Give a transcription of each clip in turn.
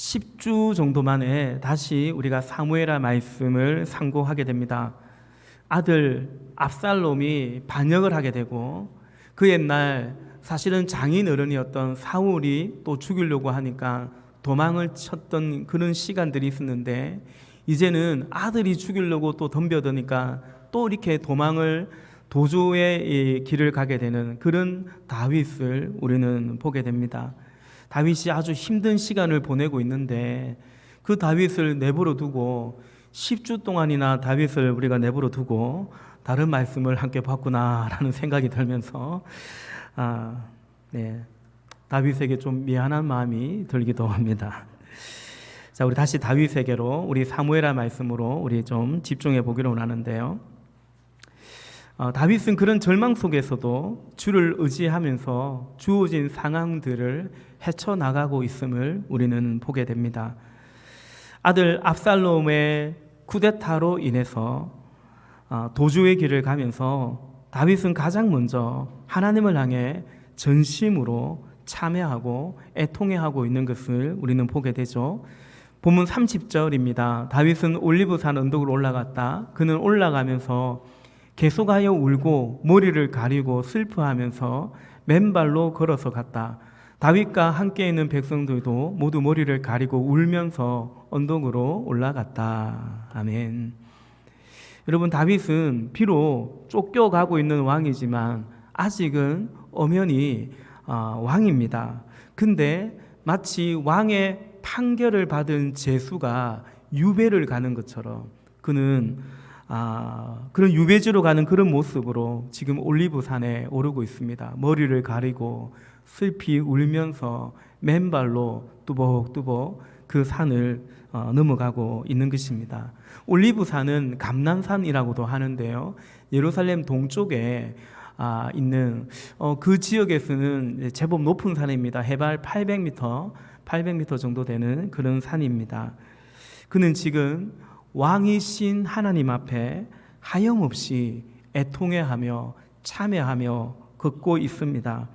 10주 정도 만에 다시 우리가 사무엘하 말씀을 상고하게 됩니다. 아들 압살롬이 반역을 하게 되고, 그 옛날 사실은 장인어른이었던 사울이 또 죽이려고 하니까 도망을 쳤던 그런 시간들이 있었는데, 이제는 아들이 죽이려고 또 덤벼드니까 또 이렇게 도주의 길을 가게 되는 그런 다윗을 우리는 보게 됩니다. 다윗이 아주 힘든 시간을 보내고 있는데, 그 다윗을 내버려 두고 10주 동안이나 다윗을 우리가 내버려 두고 다른 말씀을 함께 봤구나라는 생각이 들면서 다윗에게 좀 미안한 마음이 들기도 합니다. 자, 우리 다시 다윗에게로, 우리 사무엘하 말씀으로 우리 좀 집중해 보기로 하는데요. 다윗은 그런 절망 속에서도 주를 의지하면서 주어진 상황들을 헤쳐나가고 있음을 우리는 보게 됩니다. 아들 압살롬의 쿠데타로 인해서 도주의 길을 가면서 다윗은 가장 먼저 하나님을 향해 전심으로 참회하고 애통해하고 있는 것을 우리는 보게 되죠. 본문 30절입니다. 다윗은 올리브산 언덕으로 올라갔다. 그는 올라가면서 계속하여 울고 머리를 가리고 슬퍼하면서 맨발로 걸어서 갔다. 다윗과 함께 있는 백성들도 모두 머리를 가리고 울면서 언덕으로 올라갔다. 아멘. 여러분, 다윗은 비록 쫓겨가고 있는 왕이지만 아직은 엄연히 왕입니다. 근데 마치 왕의 판결을 받은 제수가 유배를 가는 것처럼 그는 그런 유배지로 가는 그런 모습으로 지금 올리브산에 오르고 있습니다. 머리를 가리고 슬피 울면서 맨발로 뚜벅뚜벅 그 산을 넘어가고 있는 것입니다. 올리브산은 감람산이라고도 하는데요, 예루살렘 동쪽에 있는 그 지역에서는 제법 높은 산입니다. 해발 800m 정도 되는 그런 산입니다. 그는 지금 왕이신 하나님 앞에 하염없이 애통해하며 참회하며 걷고 있습니다.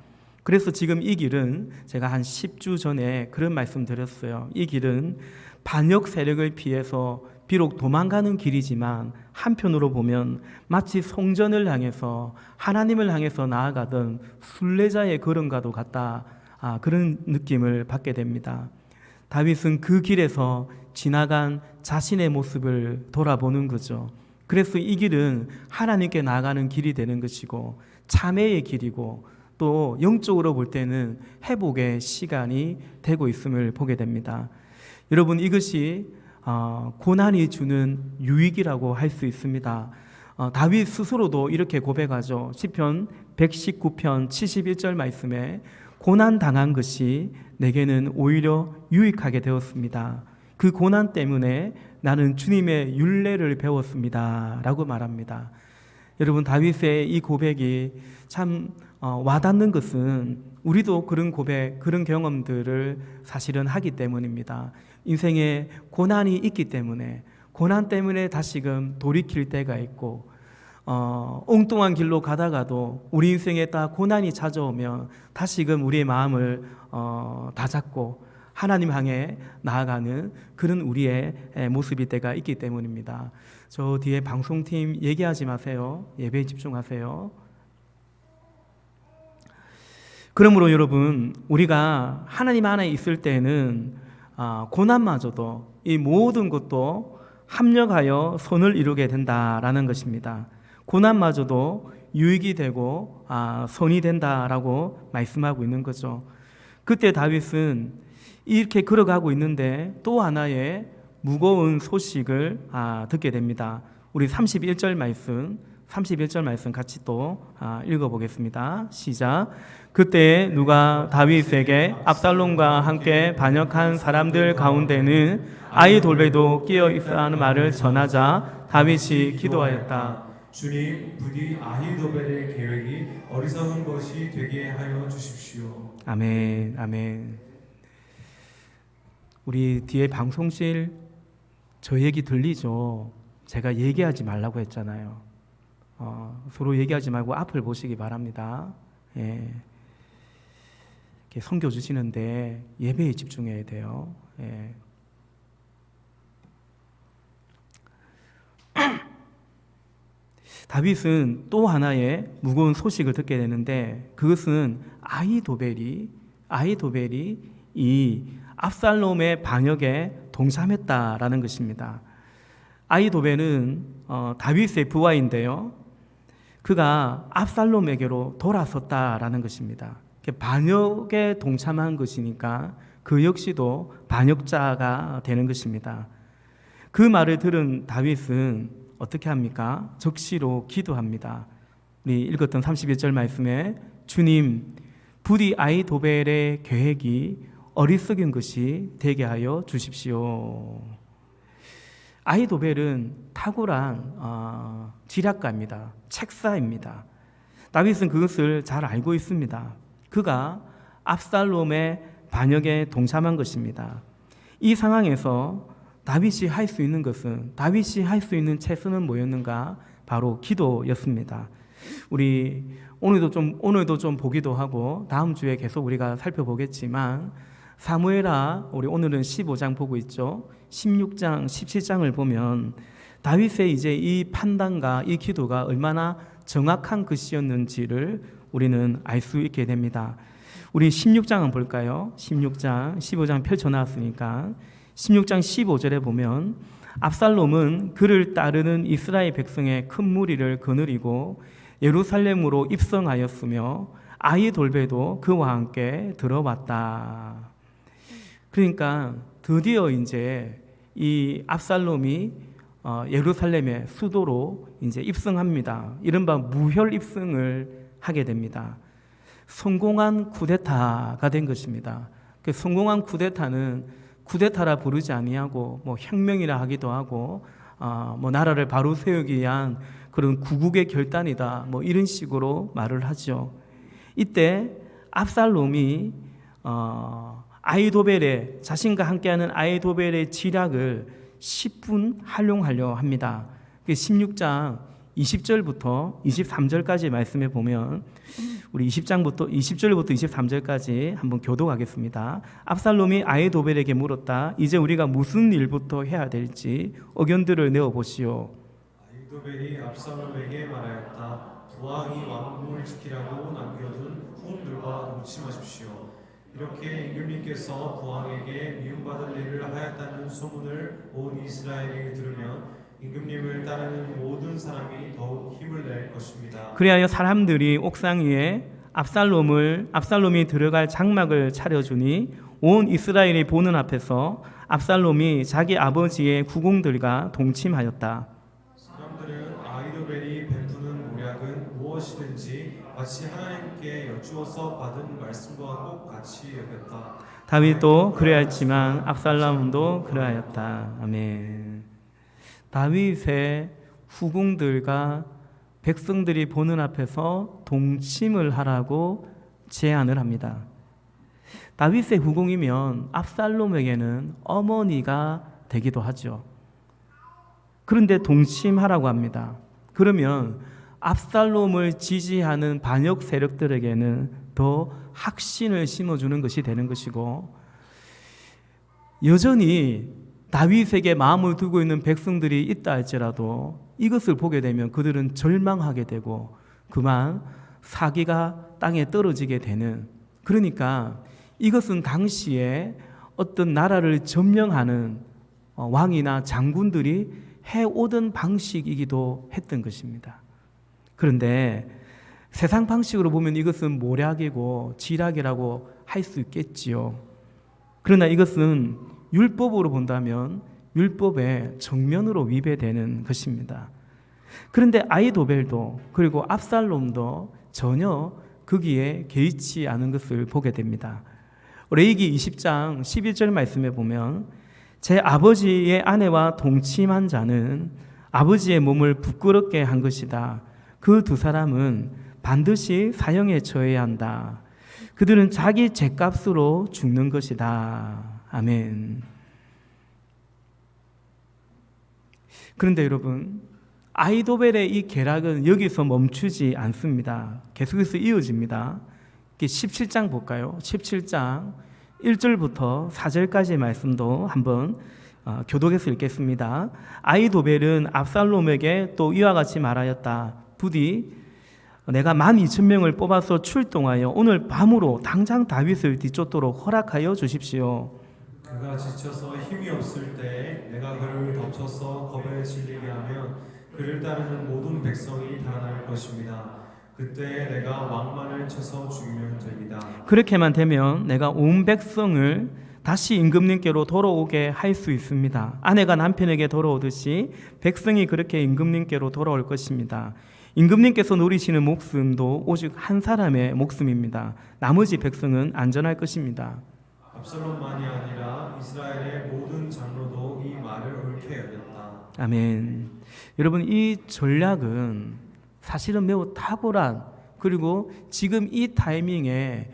그래서 지금 이 길은 제가 한 10주 전에 그런 말씀 드렸어요. 이 길은 반역 세력을 피해서 비록 도망가는 길이지만 한편으로 보면 마치 성전을 향해서 하나님을 향해서 나아가던 순례자의 걸음과도 같다, 그런 느낌을 받게 됩니다. 다윗은 그 길에서 지나간 자신의 모습을 돌아보는 거죠. 그래서 이 길은 하나님께 나아가는 길이 되는 것이고 참회의 길이고 또 영적으로 볼 때는 회복의 시간이 되고 있음을 보게 됩니다. 여러분, 이것이 고난이 주는 유익이라고 할 수 있습니다. 다윗 스스로도 이렇게 고백하죠. 시편 119편 71절 말씀에 고난 당한 것이 내게는 오히려 유익하게 되었습니다. 그 고난 때문에 나는 주님의 율례를 배웠습니다 라고 말합니다. 여러분, 다윗의 이 고백이 참 와닿는 것은 우리도 그런 고백, 그런 경험들을 사실은 하기 때문입니다. 인생에 고난이 있기 때문에, 고난 때문에 다시금 돌이킬 때가 있고, 엉뚱한 길로 가다가도 우리 인생에 딱 고난이 찾아오면 다시금 우리의 마음을 다잡고 하나님 향해 나아가는 그런 우리의 모습일 때가 있기 때문입니다. 저 뒤에 방송팀 얘기하지 마세요. 예배에 집중하세요. 그러므로 여러분, 우리가 하나님 안에 있을 때는 고난마저도 이 모든 것도 합력하여 선을 이루게 된다라는 것입니다. 고난마저도 유익이 되고 선이 된다라고 말씀하고 있는 거죠. 그때 다윗은 이렇게 걸어가고 있는데 또 하나의 무거운 소식을 듣게 됩니다. 우리 31절 말씀 같이 또 읽어보겠습니다. 시작. 그때 누가 다윗에게 압살롬과 함께 반역한 사람들 가운데는 아히돌베도 끼어 있어 하는 말을 전하자 다윗이 기도하였다. 주님, 부디 아히도벨의 계획이 어리석은 것이 되게 하여 주십시오. 아멘, 아멘. 우리 뒤에 방송실 저 얘기 들리죠? 제가 얘기하지 말라고 했잖아요. 서로 얘기하지 말고 앞을 보시기 바랍니다. 예. 이렇게 섬겨주시는데 예배에 집중해야 돼요. 예. 다윗은 또 하나의 무거운 소식을 듣게 되는데 그것은 아히도벨이 이 압살롬의 반역에 동참했다라는 것입니다. 아히도벨은 다윗의 부하인데요. 그가 압살롬에게로 돌아섰다라는 것입니다. 반역에 동참한 것이니까 그 역시도 반역자가 되는 것입니다. 그 말을 들은 다윗은 어떻게 합니까? 적시로 기도합니다. 우리 읽었던 31절 말씀에 주님, 부디 아히도벨의 계획이 어리석은 것이 되게 하여 주십시오. 아히도벨은 탁월한 지략가입니다. 책사입니다. 다윗은 그것을 잘 알고 있습니다. 그가 압살롬의 반역에 동참한 것입니다. 이 상황에서 다윗이 할 수 있는 것은, 다윗이 할 수 있는 최선은 뭐였는가? 바로 기도였습니다. 우리 오늘도 좀 보기도 하고 다음 주에 계속 우리가 살펴보겠지만 사무엘하, 우리 오늘은 15장 보고 있죠. 16장, 17장을 보면 다윗의 이제 이 판단과 이 기도가 얼마나 정확한 것이었는지를 우리는 알 수 있게 됩니다. 우리 16장은 볼까요? 16장, 15장 펼쳐놨으니까 16장 15절에 보면 압살롬은 그를 따르는 이스라엘 백성의 큰 무리를 거느리고 예루살렘으로 입성하였으며 아히돌베도 그와 함께 들어왔다. 그러니까 드디어 이제 이 압살롬이 예루살렘의 수도로 이제 입성합니다. 이른바 무혈 입성을 하게 됩니다. 성공한 쿠데타가 된 것입니다. 그 성공한 쿠데타는 쿠데타라 부르지 아니하고 뭐 혁명이라 하기도 하고 뭐 나라를 바로 세우기 위한 그런 구국의 결단이다 뭐 이런 식으로 말을 하죠. 이때 압살롬이 아히도벨의 자신과 함께하는 아히도벨의 지략을 10분 활용하려 합니다. 16장 20절부터 23절까지 말씀해 보면 우리 20절부터 23절까지 한번 교독하겠습니다. 압살롬이 아히도벨에게 물었다. 이제 우리가 무슨 일부터 해야 될지 의견들을 내어 보시오. 아히도벨이 압살롬에게 말하였다. 부왕이 왕궁을 지키라고 남겨둔 후궁들과 동침하십시오. 이렇게 임금님께서 부왕에게 미움받을 일을 하였다는 소문을 온 이스라엘이 들으면 임금님을 따르는 모든 사람이 더욱 힘을 낼 것입니다. 그리하여 사람들이 옥상 위에 압살롬이 들어갈 장막을 차려주니 온 이스라엘이 보는 앞에서 압살롬이 자기 아버지의 후궁들과 동침하였다. 사람들은 아히도벨이 베푸는 모략은 무엇이든지 마치 하나님께 여쭈어서 받은 말씀과 꼭 같이 여겼다. 다윗도 그래야했지만 압살롬도 그래하였다. 아멘. 다윗의 후궁들과 백성들이 보는 앞에서 동침을 하라고 제안을 합니다. 다윗의 후궁이면 압살롬에게는 어머니가 되기도 하죠. 그런데 동침하라고 합니다. 그러면 압살롬을 지지하는 반역 세력들에게는 더 확신을 심어주는 것이 되는 것이고, 여전히 다윗에게 마음을 두고 있는 백성들이 있다 할지라도 이것을 보게 되면 그들은 절망하게 되고 그만 사기가 땅에 떨어지게 되는, 그러니까 이것은 당시에 어떤 나라를 점령하는 왕이나 장군들이 해오던 방식이기도 했던 것입니다. 그런데 세상 방식으로 보면 이것은 모략이고 지략이라고 할 수 있겠지요. 그러나 이것은 율법으로 본다면 율법의 정면으로 위배되는 것입니다. 그런데 아히도벨도 그리고 압살롬도 전혀 거기에 개의치 않은 것을 보게 됩니다. 레위기 20장 11절 말씀에 보면 제 아버지의 아내와 동침한 자는 아버지의 몸을 부끄럽게 한 것이다. 그 두 사람은 반드시 사형에 처해야 한다. 그들은 자기 죗값으로 죽는 것이다. 아멘. 그런데 여러분, 아히도벨의 이 계략은 여기서 멈추지 않습니다. 계속해서 이어집니다. 17장 볼까요? 17장 1절부터 4절까지의 말씀도 한번 교독해서 읽겠습니다. 아히도벨은 압살롬에게 또 이와 같이 말하였다. 부디 내가 12,000명을 뽑아서 출동하여 오늘 밤으로 당장 다윗을 뒤쫓도록 허락하여 주십시오. 그가 지쳐서 힘이 없을 때 내가 그를 덮쳐서 겁에 질리게 하면 그를 따르는 모든 백성이 달아날 것입니다. 그때 내가 왕만을 쳐서 죽이면 됩니다. 그렇게만 되면 내가 온 백성을 다시 임금님께로 돌아오게 할 수 있습니다. 아내가 남편에게 돌아오듯이 백성이 그렇게 임금님께로 돌아올 것입니다. 임금님께서 노리시는 목숨도 오직 한 사람의 목숨입니다. 나머지 백성은 안전할 것입니다. 압살롬만이 아니라 이스라엘의 모든 장로도 이 말을 옳게 여겼다. 아멘. 여러분, 이 전략은 사실은 매우 탁월한, 그리고 지금 이 타이밍에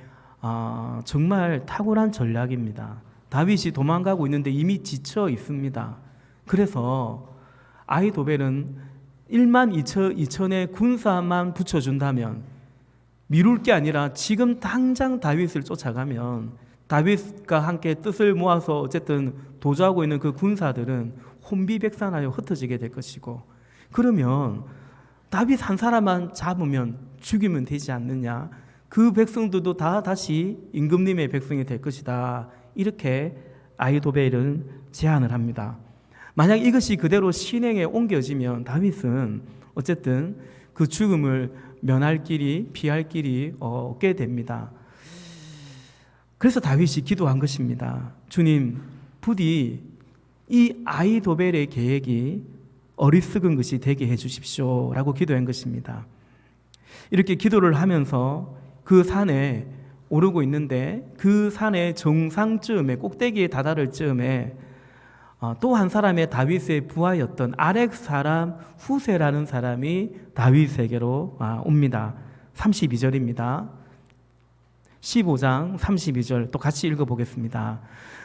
정말 탁월한 전략입니다. 다윗이 도망가고 있는데 이미 지쳐 있습니다. 그래서 아히도벨은 12,000의 군사만 붙여준다면, 미룰 게 아니라 지금 당장 다윗을 쫓아가면 다윗과 함께 뜻을 모아서 어쨌든 도주하고 있는 그 군사들은 혼비백산하여 흩어지게 될 것이고, 그러면 다윗 한 사람만 잡으면 죽이면 되지 않느냐, 그 백성들도 다 다시 임금님의 백성이 될 것이다, 이렇게 아히도벨은 제안을 합니다. 만약 이것이 그대로 실행에 옮겨지면 다윗은 어쨌든 그 죽음을 면할 길이, 피할 길이 없게 됩니다. 그래서 다윗이 기도한 것입니다. 주님, 부디 이 아히도벨의 계획이 어리석은 것이 되게 해주십시오 라고 기도한 것입니다. 이렇게 기도를 하면서 그 산에 오르고 있는데, 그 산의 정상쯤에, 꼭대기에 다다를 즈음에 또 한 사람의 다윗의 부하였던 아렉 사람 후세라는 사람이 다윗에게로 옵니다. 32절입니다. 15장 32절 또 같이 읽어보겠습니다.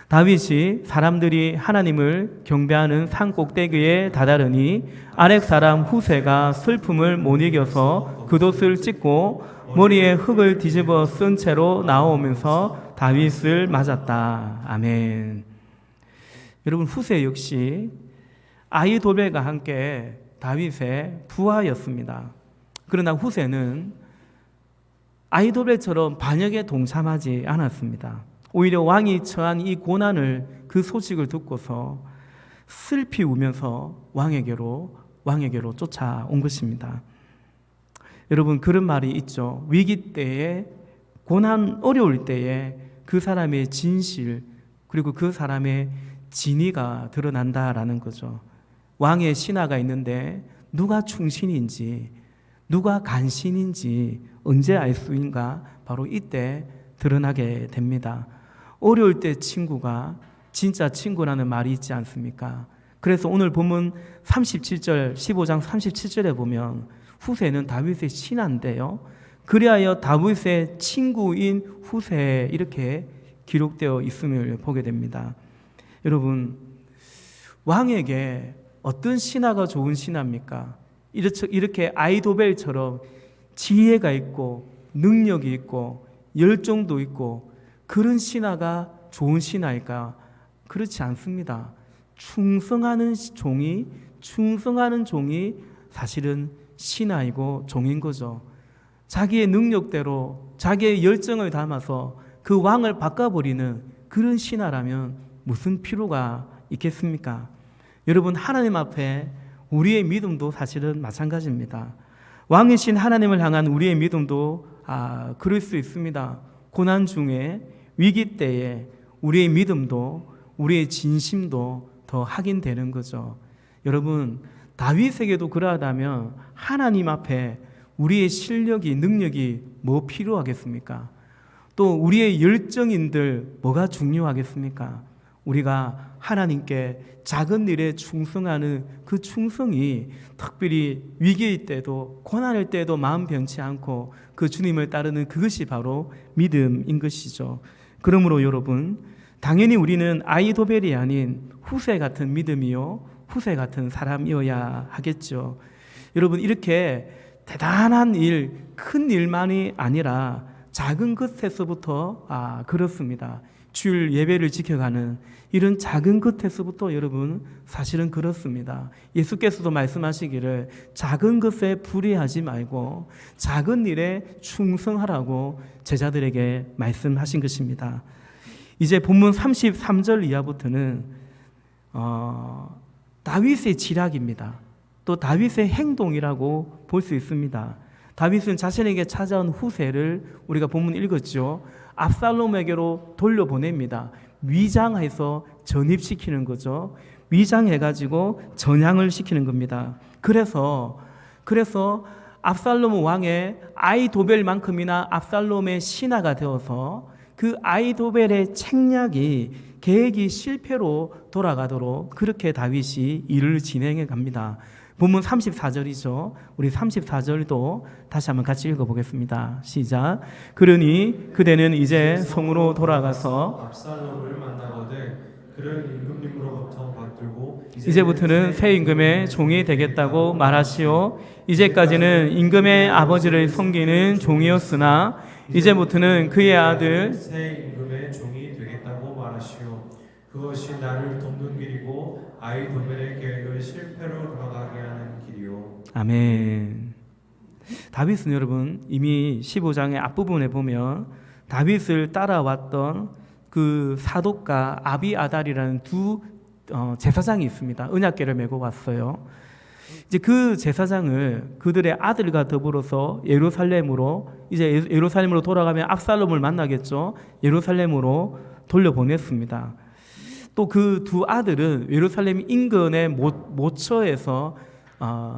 다윗이 사람들이 하나님을 경배하는 산 꼭대기에 다다르니 아렉 사람 후세가 슬픔을 못 이겨서 겉옷을 찢고 머리에 흙을 뒤집어 쓴 채로 나오면서 다윗을 맞았다. 아멘. 여러분, 후세 역시 아히도벨과 함께 다윗의 부하였습니다. 그러나 후세는 아히도벨처럼 반역에 동참하지 않았습니다. 오히려 왕이 처한 이 고난을, 그 소식을 듣고서 슬피 우면서 왕에게로 쫓아온 것입니다. 여러분, 그런 말이 있죠. 위기 때에, 고난 어려울 때에 그 사람의 진실, 그리고 그 사람의 진의가 드러난다라는 거죠. 왕의 신하가 있는데 누가 충신인지, 누가 간신인지 언제 알 수 있는가? 바로 이때 드러나게 됩니다. 어려울 때 친구가 진짜 친구라는 말이 있지 않습니까? 그래서 오늘 본문 37절, 15장 37절에 보면 후세는 다윗의 신하인데요, 그리하여 다윗의 친구인 후세, 이렇게 기록되어 있음을 보게 됩니다. 여러분, 왕에게 어떤 신하가 좋은 신하입니까? 이렇게 아히도벨처럼 지혜가 있고 능력이 있고 열정도 있고 그런 신하가 좋은 신하일까? 그렇지 않습니다. 충성하는 종이 사실은 신하이고 종인 거죠. 자기의 능력대로 자기의 열정을 담아서 그 왕을 바꿔버리는 그런 신하라면 무슨 필요가 있겠습니까? 여러분, 하나님 앞에 우리의 믿음도 사실은 마찬가지입니다. 왕이신 하나님을 향한 우리의 믿음도 그럴 수 있습니다. 고난 중에, 위기 때에 우리의 믿음도, 우리의 진심도 더 확인되는 거죠. 여러분, 다윗에게도 그러하다면 하나님 앞에 우리의 실력이, 능력이 뭐 필요하겠습니까? 또 우리의 열정인들 뭐가 중요하겠습니까? 우리가 하나님께 작은 일에 충성하는 그 충성이 특별히 위기일 때도, 고난일 때도 마음 변치 않고 그 주님을 따르는 그것이 바로 믿음인 것이죠. 그러므로 여러분, 당연히 우리는 아히도벨이 아닌 후세 같은 믿음이요, 후세 같은 사람이어야 하겠죠. 여러분, 이렇게 대단한 일, 큰 일만이 아니라 작은 것에서부터 그렇습니다. 주일 예배를 지켜가는 이런 작은 것에서부터 여러분 사실은 그렇습니다. 예수께서도 말씀하시기를 작은 것에 불의하지 말고 작은 일에 충성하라고 제자들에게 말씀하신 것입니다. 이제 본문 33절 이하부터는 다윗의 지략입니다. 또 다윗의 행동이라고 볼 수 있습니다. 다윗은 자신에게 찾아온 후세를 우리가 본문 읽었죠. 압살롬에게로 돌려보냅니다. 위장해서 전입시키는 거죠. 위장해가지고 전향을 시키는 겁니다. 그래서 압살롬 왕의 아히도벨만큼이나 압살롬의 신하가 되어서 그 아히도벨의 책략이 계획이 실패로 돌아가도록 그렇게 다윗이 일을 진행해 갑니다. 본문 34절이죠. 우리 34절도 다시 한번 같이 읽어보겠습니다. 시작. 그러니 그대는 이제 성으로 돌아가서 압살롬을 만나거든 그를 임금님으로부터 받들고 이제부터는 새 임금의 종이 되겠다고 말하시오. 이제까지는 임금의 아버지를 섬기는 종이었으나 이제부터는 그의 아들 새 임금의 종이 되겠다고 말하시오. 그것이 나를 돕는 길이고 아히도벨의 계획을 실패로 돌아가게 하는 길이요. 아멘. 다윗은 여러분 이미 15장의 앞부분에 보면 다윗을 따라왔던 그 사독과 아비아달이라는 두 제사장이 있습니다. 언약궤를 메고 왔어요. 이제 그 제사장을 그들의 아들과 더불어서 예루살렘으로 돌아가면 압살롬을 만나겠죠. 예루살렘으로 돌려보냈습니다. 또 그 두 아들은 예루살렘 인근의 모처에서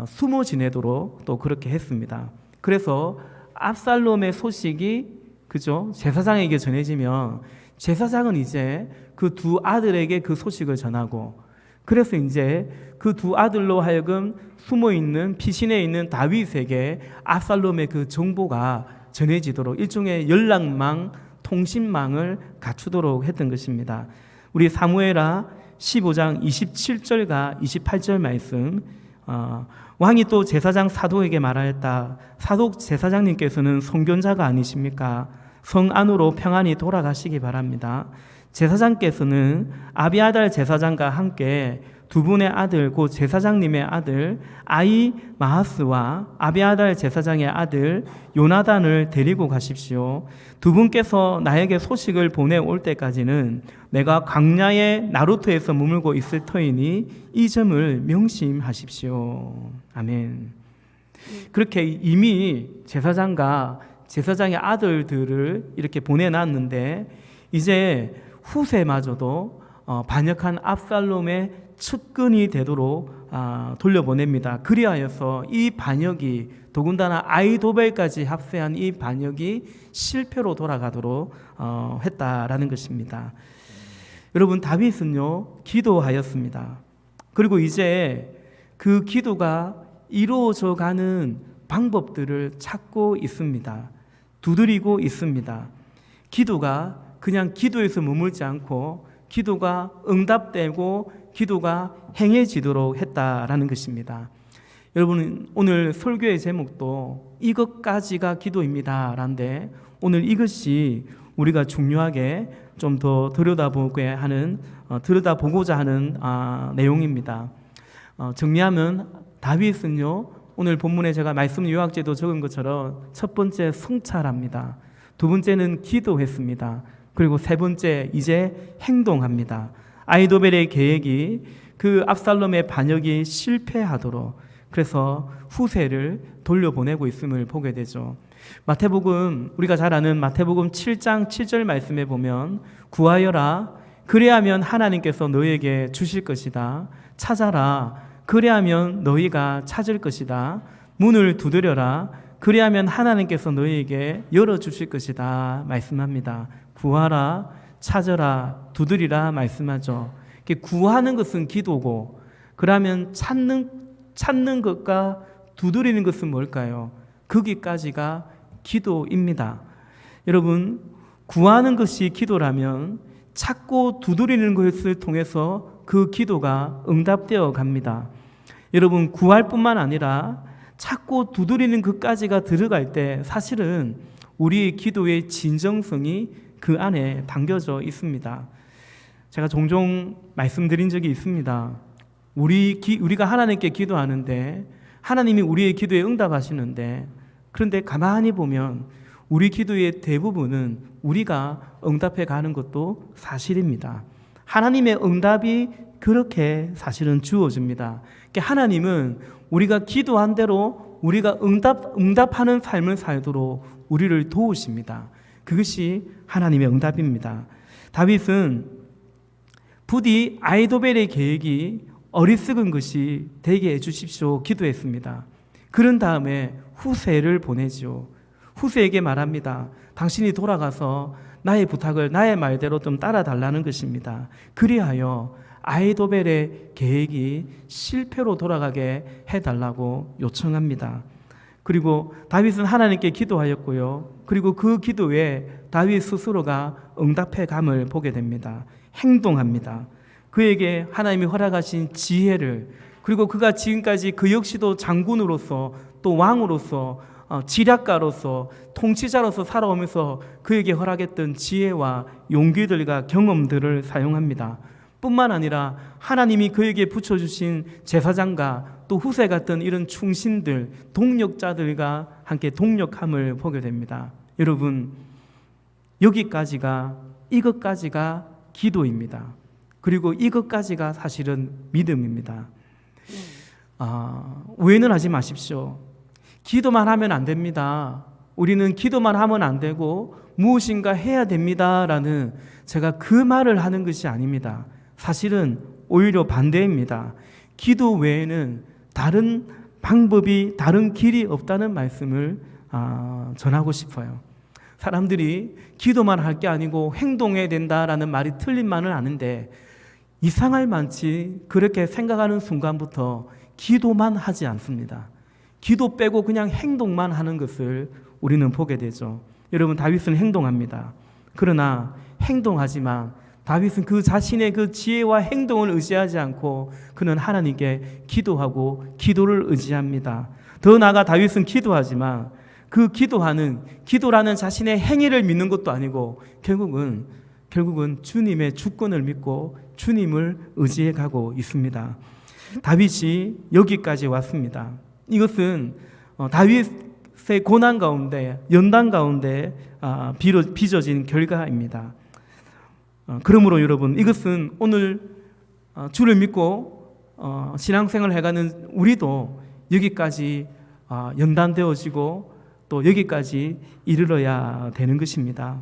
숨어 지내도록 또 그렇게 했습니다. 그래서 압살롬의 소식이 그죠? 제사장에게 전해지면 제사장은 이제 그 두 아들에게 그 소식을 전하고 그래서 이제 그 두 아들로 하여금 숨어 있는 피신해 있는 다윗에게 압살롬의 그 정보가 전해지도록 일종의 연락망, 통신망을 갖추도록 했던 것입니다. 우리 사무엘하 15장 27절과 28절 말씀 왕이 또 제사장 사독에게 말하였다. 사독 제사장님께서는 선견자가 아니십니까? 성 안으로 평안히 돌아가시기 바랍니다. 제사장께서는 아비아달 제사장과 함께 두 분의 아들 곧 제사장님의 아들 아히마하스와 아비아달 제사장의 아들 요나단을 데리고 가십시오. 두 분께서 나에게 소식을 보내올 때까지는 내가 광야의 나루토에서 머물고 있을 터이니 이 점을 명심하십시오. 아멘. 그렇게 이미 제사장과 제사장의 아들들을 이렇게 보내놨는데 이제 후세마저도 반역한 압살롬의 측근이 되도록 돌려보냅니다. 그리하여서 이 반역이 더군다나 아히도벨까지 합세한 이 반역이 실패로 돌아가도록 했다라는 것입니다. 여러분 다윗은요 기도하였습니다. 그리고 이제 그 기도가 이루어져 가는 방법들을 찾고 있습니다. 두드리고 있습니다. 기도가 그냥 기도에서 머물지 않고 기도가 응답되고 기도가 행해지도록 했다라는 것입니다. 여러분 오늘 설교의 제목도 이것까지가 기도입니다라는데 오늘 이것이 우리가 중요하게 좀 더 들여다보고자 하는 내용입니다. 정리하면 다윗은요 오늘 본문에 제가 말씀 요약제도 적은 것처럼 첫 번째 성찰합니다. 두 번째는 기도했습니다. 그리고 세 번째 이제 행동합니다. 아히도벨의 계획이 그 압살롬의 반역이 실패하도록 그래서 후세를 돌려보내고 있음을 보게 되죠. 마태복음 우리가 잘 아는 마태복음 7장 7절 말씀에 보면 구하여라 그리하면 하나님께서 너희에게 주실 것이다. 찾아라 그리하면 너희가 찾을 것이다. 문을 두드려라 그리하면 하나님께서 너희에게 열어주실 것이다 말씀합니다. 구하라 찾아라 두드리라 말씀하죠. 구하는 것은 기도고 그러면 찾는 것과 두드리는 것은 뭘까요? 거기까지가 기도입니다. 여러분 구하는 것이 기도라면 찾고 두드리는 것을 통해서 그 기도가 응답되어 갑니다. 여러분 구할 뿐만 아니라 찾고 두드리는 것까지가 들어갈 때 사실은 우리의 기도의 진정성이 그 안에 담겨져 있습니다. 제가 종종 말씀드린 적이 있습니다. 우리가 하나님께 기도하는데 하나님이 우리의 기도에 응답하시는데, 그런데 가만히 보면 우리 기도의 대부분은 우리가 응답해 가는 것도 사실입니다. 하나님의 응답이 그렇게 사실은 주어집니다. 그러니까 하나님은 우리가 기도한 대로 우리가 응답하는 삶을 살도록 우리를 도우십니다. 그것이 하나님의 응답입니다. 다윗은 부디 아이도벨의 계획이 어리석은 것이 되게 해주십시오 기도했습니다. 그런 다음에 후세를 보내죠. 후세에게 말합니다. 당신이 돌아가서 나의 부탁을 나의 말대로 좀 따라달라는 것입니다. 그리하여 아이도벨의 계획이 실패로 돌아가게 해달라고 요청합니다. 그리고 다윗은 하나님께 기도하였고요. 그리고 그 기도에 다윗 스스로가 응답해 감을 보게 됩니다. 행동합니다. 그에게 하나님이 허락하신 지혜를, 그리고 그가 지금까지 그 역시도 장군으로서 또 왕으로서 지략가로서 통치자로서 살아오면서 그에게 허락했던 지혜와 용기들과 경험들을 사용합니다. 뿐만 아니라 하나님이 그에게 붙여주신 제사장과 또 후세 같은 이런 충신들, 동력자들과 함께 동력함을 보게 됩니다. 여러분, 이것까지가 기도입니다. 그리고 이것까지가 사실은 믿음입니다. 오해는 하지 마십시오. 기도만 하면 안 됩니다. 우리는 기도만 하면 안 되고 무엇인가 해야 됩니다라는, 제가 그 말을 하는 것이 아닙니다. 사실은 오히려 반대입니다. 기도 외에는 다른 방법이, 다른 길이 없다는 말씀을 전하고 싶어요. 사람들이 기도만 할 게 아니고 행동해야 된다라는 말이 틀린만은 아는데, 이상할 만치 그렇게 생각하는 순간부터 기도만 하지 않습니다. 기도 빼고 그냥 행동만 하는 것을 우리는 보게 되죠. 여러분, 다윗은 행동합니다. 그러나 행동하지만 다윗은 그 자신의 그 지혜와 행동을 의지하지 않고 그는 하나님께 기도하고 기도를 의지합니다. 더 나아가 다윗은 기도하지만 그 기도라는 자신의 행위를 믿는 것도 아니고 결국은 주님의 주권을 믿고 주님을 의지해 가고 있습니다. 다윗이 여기까지 왔습니다. 이것은 다윗의 고난 가운데, 연단 가운데 빚어진 결과입니다. 그러므로 여러분, 이것은 오늘 주를 믿고 신앙생활을 해가는 우리도 여기까지 연단되어지고 또 여기까지 이르러야 되는 것입니다.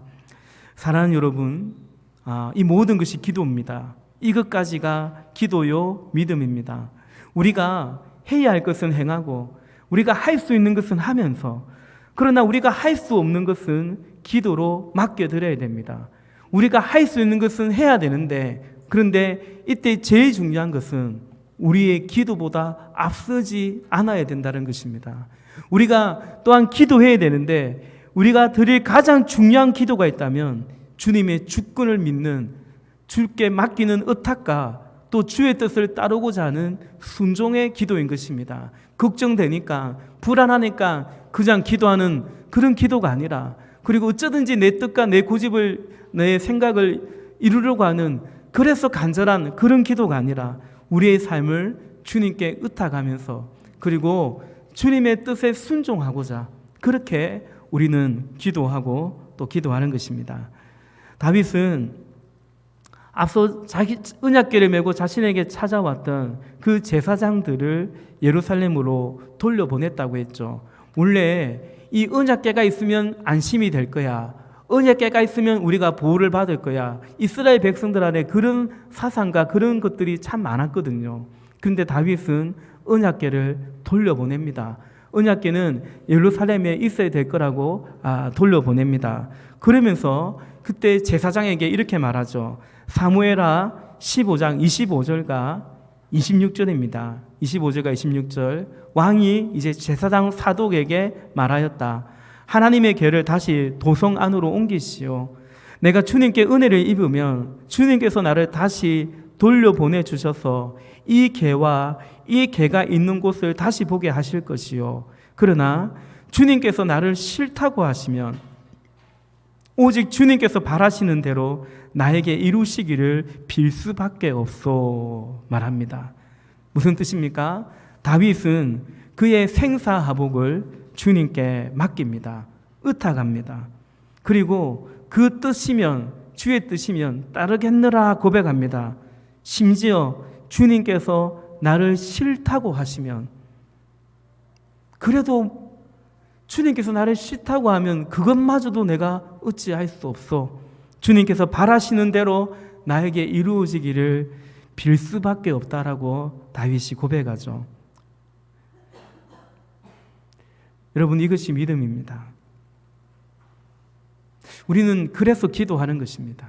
사랑하는 여러분, 이 모든 것이 기도입니다. 이것까지가 기도요 믿음입니다. 우리가 해야 할 것은 행하고 우리가 할 수 있는 것은 하면서, 그러나 우리가 할 수 없는 것은 기도로 맡겨드려야 됩니다. 우리가 할 수 있는 것은 해야 되는데, 그런데 이때 제일 중요한 것은 우리의 기도보다 앞서지 않아야 된다는 것입니다. 우리가 또한 기도해야 되는데, 우리가 드릴 가장 중요한 기도가 있다면 주님의 주권을 믿는, 주께 맡기는 의탁과 또 주의 뜻을 따르고자 하는 순종의 기도인 것입니다. 걱정되니까, 불안하니까 그냥 기도하는 그런 기도가 아니라, 그리고 어쩌든지 내 뜻과 내 고집을, 내 생각을 이루려고 하는, 그래서 간절한 그런 기도가 아니라 우리의 삶을 주님께 의탁하면서 그리고 주님의 뜻에 순종하고자, 그렇게 우리는 기도하고 또 기도하는 것입니다. 다윗은 앞서 자기 언약궤를 메고 자신에게 찾아왔던 그 제사장들을 예루살렘으로 돌려보냈다고 했죠. 원래 이 언약궤가 있으면 안심이 될 거야, 언약궤가 있으면 우리가 보호를 받을 거야, 이스라엘 백성들 안에 그런 사상과 그런 것들이 참 많았거든요. 그런데 다윗은 언약궤를 돌려보냅니다. 언약궤는 예루살렘에 있어야 될 거라고 돌려보냅니다. 그러면서 그때 제사장에게 이렇게 말하죠. 사무엘하 15장 25절과 26절입니다. 25절과 26절. 왕이 이제 제사장 사독에게 말하였다. 하나님의 궤를 다시 도성 안으로 옮기시오. 내가 주님께 은혜를 입으면 주님께서 나를 다시 돌려보내 주셔서 이 궤와 이 궤가 있는 곳을 다시 보게 하실 것이요. 그러나 주님께서 나를 싫다고 하시면 오직 주님께서 바라시는 대로 나에게 이루시기를 빌 수밖에 없소 말합니다. 무슨 뜻입니까? 다윗은 그의 생사하복을 주님께 맡깁니다. 의탁합니다. 그리고 그 뜻이면, 주의 뜻이면 따르겠느라 고백합니다. 심지어 주님께서 나를 싫다고 하시면, 그래도 주님께서 나를 싫다고 하면 그것마저도 내가 어찌할 수 없어. 주님께서 바라시는 대로 나에게 이루어지기를 빌 수밖에 없다라고 다윗이 고백하죠. 여러분, 이것이 믿음입니다. 우리는 그래서 기도하는 것입니다.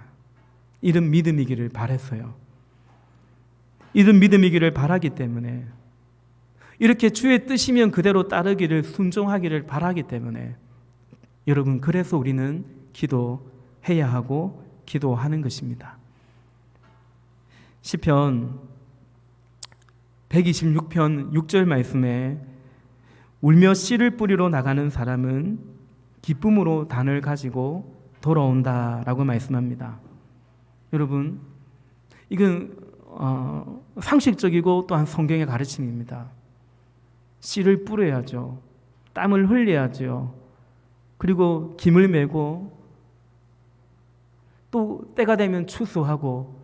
이런 믿음이기를 바라서요. 이런 믿음이기를 바라기 때문에, 이렇게 주의 뜻이면 그대로 따르기를, 순종하기를 바라기 때문에, 여러분, 그래서 우리는 기도해야 하고 기도하는 것입니다. 시편 126편 6절 말씀에 울며 씨를 뿌리러 나가는 사람은 기쁨으로 단을 가지고 돌아온다라고 말씀합니다. 여러분, 이건 상식적이고 또한 성경의 가르침입니다. 씨를 뿌려야죠. 땀을 흘려야죠. 그리고 김을 메고 또 때가 되면 추수하고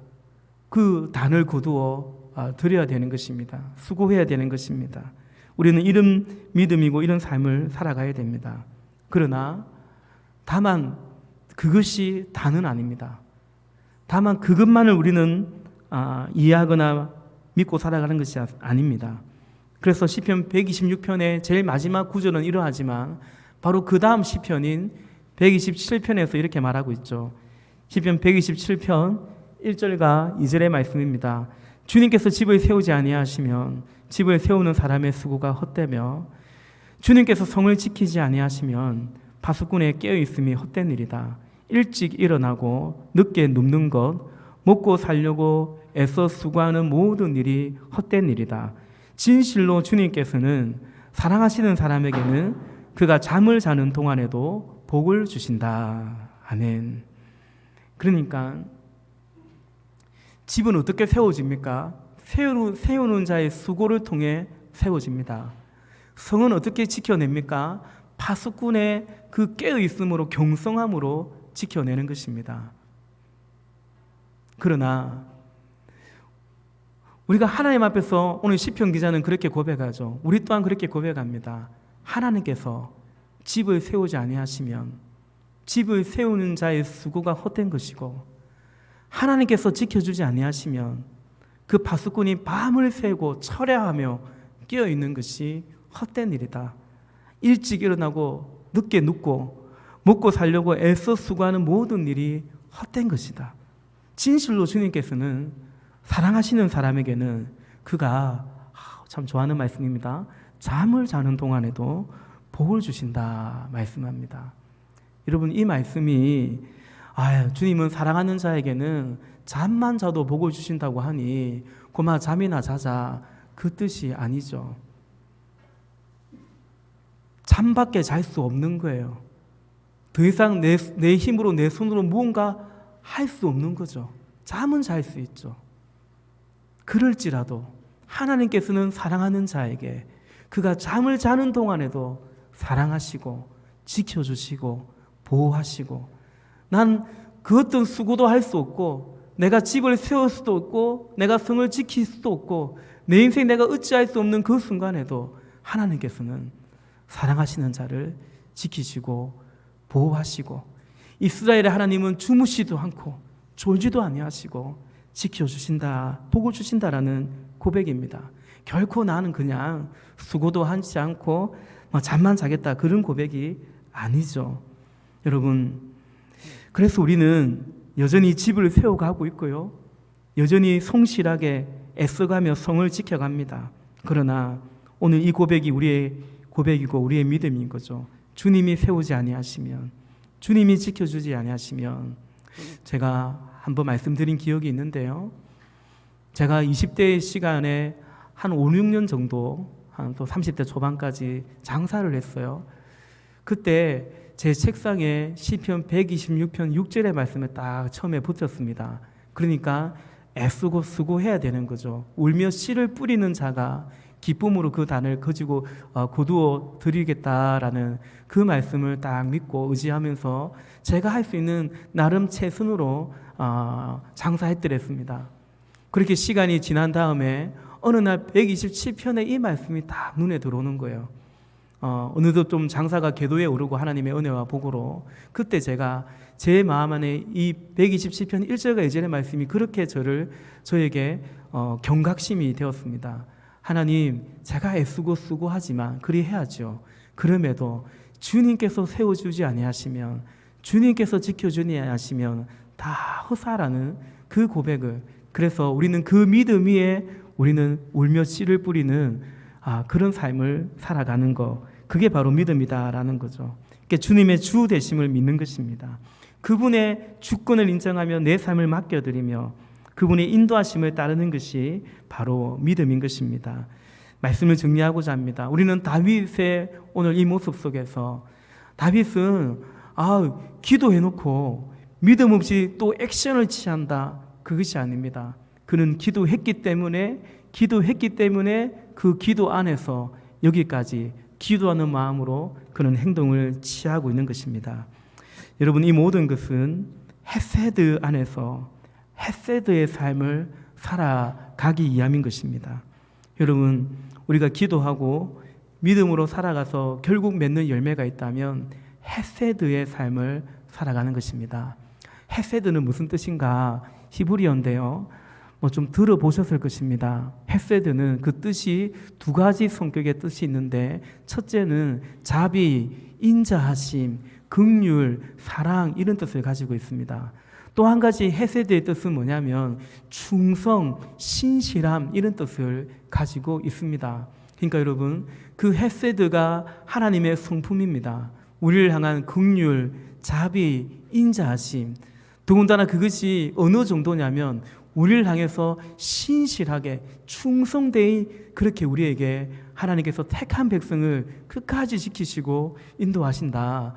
그 단을 거두어 드려야 되는 것입니다. 수고해야 되는 것입니다. 우리는 이런 믿음이고 이런 삶을 살아가야 됩니다. 그러나 다만 그것이 다는 아닙니다. 다만 그것만을 우리는 이해하거나 믿고 살아가는 것이 아닙니다. 그래서 시편 126편의 제일 마지막 구절은 이러하지만 바로 그 다음 시편인 127편에서 이렇게 말하고 있죠. 시편 127편 1절과 2절의 말씀입니다. 주님께서 집을 세우지 아니하시면 집을 세우는 사람의 수고가 헛되며 주님께서 성을 지키지 아니하시면 파수꾼의 깨어있음이 헛된 일이다. 일찍 일어나고 늦게 눕는 것, 먹고 살려고 애써 수고하는 모든 일이 헛된 일이다. 진실로 주님께서는 사랑하시는 사람에게는 그가 잠을 자는 동안에도 복을 주신다. 아멘. 그러니까 집은 어떻게 세워집니까? 세우는 자의 수고를 통해 세워집니다. 성은 어떻게 지켜냅니까? 파수꾼의 그 깨어있음으로, 경성함으로 지켜내는 것입니다. 그러나 우리가 하나님 앞에서, 오늘 시편 기자는 그렇게 고백하죠. 우리 또한 그렇게 고백합니다. 하나님께서 집을 세우지 아니하시면 집을 세우는 자의 수고가 헛된 것이고, 하나님께서 지켜주지 아니하시면 그 파수꾼이 밤을 새고 철야하며 깨어있는 것이 헛된 일이다. 일찍 일어나고 늦게 눕고 먹고 살려고 애써 수고하는 모든 일이 헛된 것이다. 진실로 주님께서는 사랑하시는 사람에게는 그가, 참 좋아하는 말씀입니다, 잠을 자는 동안에도 복을 주신다 말씀합니다. 여러분, 이 말씀이 주님은 사랑하는 자에게는 잠만 자도 복을 주신다고 하니 고마 잠이나 자자, 그 뜻이 아니죠. 잠밖에 잘 수 없는 거예요. 더 이상 내 힘으로, 내 손으로 무언가 할 수 없는 거죠. 잠은 잘 수 있죠. 그럴지라도 하나님께서는 사랑하는 자에게 그가 잠을 자는 동안에도 사랑하시고 지켜주시고 보호하시고, 난 그 어떤 수고도 할 수 없고, 내가 집을 세울 수도 없고, 내가 성을 지킬 수도 없고, 내 인생 내가 어찌할 수 없는 그 순간에도 하나님께서는 사랑하시는 자를 지키시고 보호하시고, 이스라엘의 하나님은 주무시도 않고 졸지도 아니하시고 지켜주신다, 복을 주신다라는 고백입니다. 결코 나는 그냥 수고도 하지 않고 잠만 자겠다, 그런 고백이 아니죠. 여러분, 그래서 우리는 여전히 집을 세워가고 있고요, 여전히 성실하게 애써가며 성을 지켜갑니다. 그러나 오늘 이 고백이 우리의 고백이고 우리의 믿음인 거죠. 주님이 세우지 아니하시면, 주님이 지켜주지 아니하시면, 제가 한번 말씀드린 기억이 있는데요, 제가 20대 시간에 한 5, 6년 정도, 한 또 30대 초반까지 장사를 했어요. 그때 제 책상에 시편 126편 6절의 말씀을 딱 처음에 붙였습니다. 그러니까 애쓰고 수고해야 되는 거죠. 울며 씨를 뿌리는 자가 기쁨으로 그 단을 거지고 거두어 드리겠다라는 그 말씀을 딱 믿고 의지하면서 제가 할 수 있는 나름 최선으로 장사했더랬습니다. 그렇게 시간이 지난 다음에 어느 날 127편의 이 말씀이 딱 눈에 들어오는 거예요. 어느덧 좀 장사가 궤도에 오르고 하나님의 은혜와 복으로 그때 제가 제 마음 안에 이 127편 1절과 2절의 말씀이 그렇게 저에게 경각심이 되었습니다. 하나님, 제가 애쓰고 수고하지만 그리 해야죠. 그럼에도 주님께서 세워주지 아니하시면, 주님께서 지켜주지 아니하시면 다 허사라는 그 고백을, 그래서 우리는 그 믿음 위에 우리는 울며 씨를 뿌리는 그런 삶을 살아가는 것, 그게 바로 믿음이다라는 거죠. 그러니까 주님의 주 되심을 믿는 것입니다. 그분의 주권을 인정하며 내 삶을 맡겨드리며 그분의 인도하심을 따르는 것이 바로 믿음인 것입니다. 말씀을 정리하고자 합니다. 우리는 다윗의 오늘 이 모습 속에서 다윗은 기도해놓고 믿음 없이 또 액션을 취한다, 그것이 아닙니다. 그는 기도했기 때문에 그 기도 안에서 여기까지 기도하는 마음으로 그는 행동을 취하고 있는 것입니다. 여러분, 이 모든 것은 헤세드 안에서 헤세드의 삶을 살아가기 위함인 것입니다. 여러분, 우리가 기도하고 믿음으로 살아가서 결국 맺는 열매가 있다면 헤세드의 삶을 살아가는 것입니다. 헤세드는 무슨 뜻인가? 히브리어인데요. 좀 들어보셨을 것입니다. 헤세드는 그 뜻이 두 가지 성격의 뜻이 있는데, 첫째는 자비, 인자하심, 긍휼, 사랑, 이런 뜻을 가지고 있습니다. 또 한 가지 헤세드의 뜻은 뭐냐면 충성, 신실함, 이런 뜻을 가지고 있습니다. 그러니까 여러분, 그 헤세드가 하나님의 성품입니다. 우리를 향한 긍휼, 자비, 인자하심, 더군다나 그것이 어느 정도냐면 우리를 향해서 신실하게 충성되이 그렇게 우리에게 하나님께서 택한 백성을 끝까지 지키시고 인도하신다.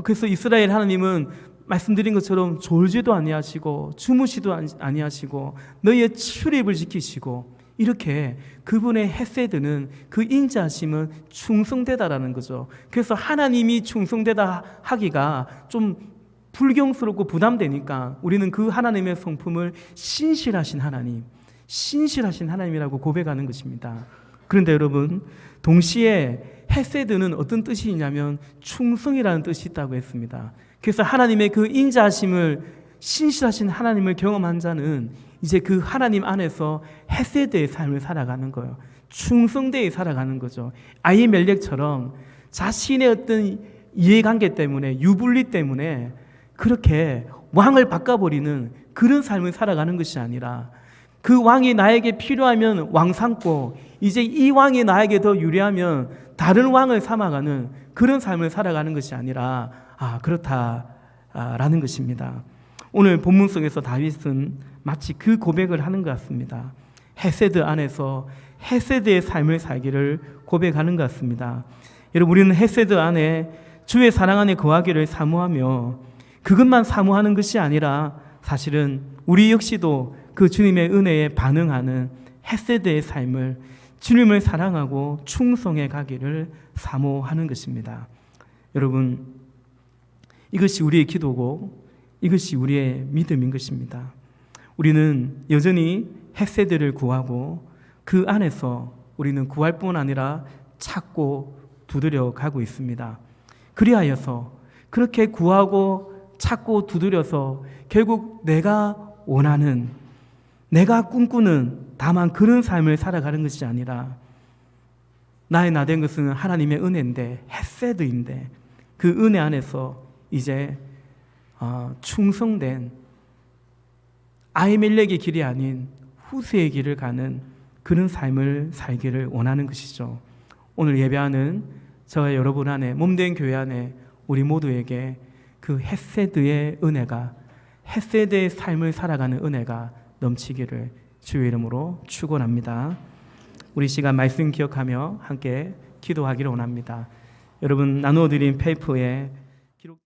그래서 이스라엘 하나님은 말씀드린 것처럼 졸지도 아니하시고 주무시도 아니하시고 너희의 출입을 지키시고, 이렇게 그분의 헤세드는, 그 인자하심은 충성되다라는 거죠. 그래서 하나님이 충성되다 하기가 좀 불경스럽고 부담되니까 우리는 그 하나님의 성품을 신실하신 하나님이라고 고백하는 것입니다. 그런데 여러분, 동시에 헤세드는 어떤 뜻이 있냐면 충성이라는 뜻이 있다고 했습니다. 그래서 하나님의 그 인자하심을, 신실하신 하나님을 경험한 자는 이제 그 하나님 안에서 헤세드의 삶을 살아가는 거예요. 충성되이 살아가는 거죠. 아히멜렉처럼 자신의 어떤 이해관계 때문에, 유불리 때문에 그렇게 왕을 바꿔버리는 그런 삶을 살아가는 것이 아니라, 그 왕이 나에게 필요하면 왕 삼고 이제 이 왕이 나에게 더 유리하면 다른 왕을 삼아가는 그런 삶을 살아가는 것이 아니라 그렇다라는 것입니다. 오늘 본문 속에서 다윗은 마치 그 고백을 하는 것 같습니다. 헤세드 안에서 헤세드의 삶을 살기를 고백하는 것 같습니다. 여러분, 우리는 헤세드 안에 주의 사랑 안에 거하기를 사모하며 그것만 사모하는 것이 아니라 사실은 우리 역시도 그 주님의 은혜에 반응하는 헤세드의 삶을, 주님을 사랑하고 충성해 가기를 사모하는 것입니다. 여러분, 이것이 우리의 기도고 이것이 우리의 믿음인 것입니다. 우리는 여전히 헤세드를 구하고 그 안에서 우리는 구할 뿐 아니라 찾고 두드려 가고 있습니다. 그리하여서 그렇게 구하고 찾고 두드려서 결국 내가 원하는, 내가 꿈꾸는 다만 그런 삶을 살아가는 것이 아니라 나의 나 된 것은 하나님의 은혜인데, 헤세드인데, 그 은혜 안에서 이제 충성된 아히멜렉의 길이 아닌 후세의 길을 가는 그런 삶을 살기를 원하는 것이죠. 오늘 예배하는 저와 여러분 안에, 몸된 교회 안에 우리 모두에게 그 헤세드의 은혜가, 헤세드의 삶을 살아가는 은혜가 넘치기를 주의 이름으로 축원합니다. 우리 시간 말씀 기억하며 함께 기도하기를 원합니다. 여러분, 나누어드린 페이퍼에